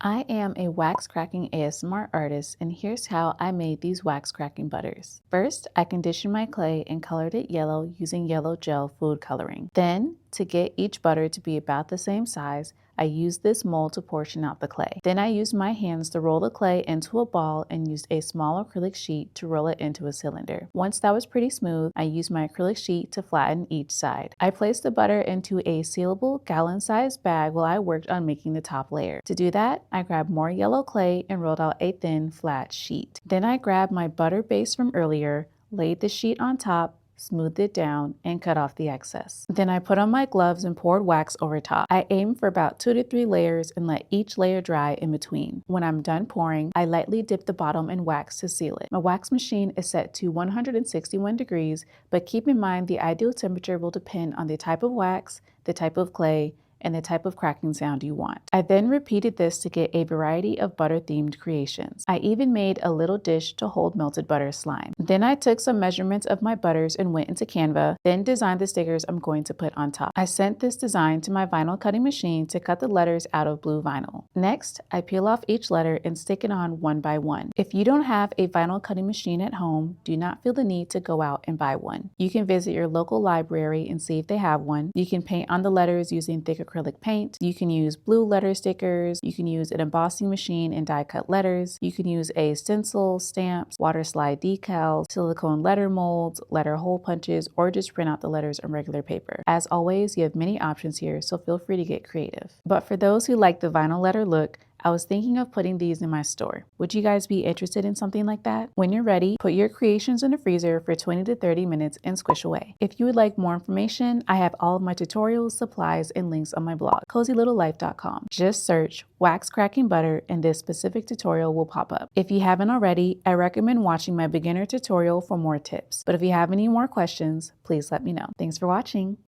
I am a wax cracking ASMR artist, and here's how I made these wax cracking butters. First, I conditioned my clay and colored it yellow using yellow gel food coloring. Then, to get each butter to be about the same size, I used this mold to portion out the clay. Then I used my hands to roll the clay into a ball and used a small acrylic sheet to roll it into a cylinder. Once that was pretty smooth, I used my acrylic sheet to flatten each side. I placed the butter into a sealable gallon-sized bag while I worked on making the top layer. To do that, I grabbed more yellow clay and rolled out a thin, flat sheet. Then I grabbed my butter base from earlier, laid the sheet on top, smoothed it down, and cut off the excess. Then I put on my gloves and poured wax over top. I aimed for about 2 to 3 layers and let each layer dry in between. When I'm done pouring, I lightly dip the bottom in wax to seal it. My wax machine is set to 161 degrees, but keep in mind the ideal temperature will depend on the type of wax, the type of clay, and the type of cracking sound you want. I then repeated this to get a variety of butter-themed creations. I even made a little dish to hold melted butter slime. Then I took some measurements of my butters and went into Canva, then designed the stickers I'm going to put on top. I sent this design to my vinyl cutting machine to cut the letters out of blue vinyl. Next, I peel off each letter and stick it on one by one. If you don't have a vinyl cutting machine at home, do not feel the need to go out and buy one. You can visit your local library and see if they have one. You can paint on the letters using thick acrylic paint. You can use blue letter stickers. You can use an embossing machine and die cut letters. You can use a stencil, stamps, water slide decals, silicone letter molds, letter hole punches, or just print out the letters on regular paper. As always, you have many options here, so feel free to get creative. But for those who like the vinyl letter look, I was thinking of putting these in my store. Would you guys be interested in something like that? When you're ready, put your creations in the freezer for 20 to 30 minutes and squish away. If you would like more information, I have all of my tutorials, supplies, and links on my blog, cozylittlelife.com. Just search wax cracking butter and this specific tutorial will pop up. If you haven't already, I recommend watching my beginner tutorial for more tips. But if you have any more questions, please let me know. Thanks for watching.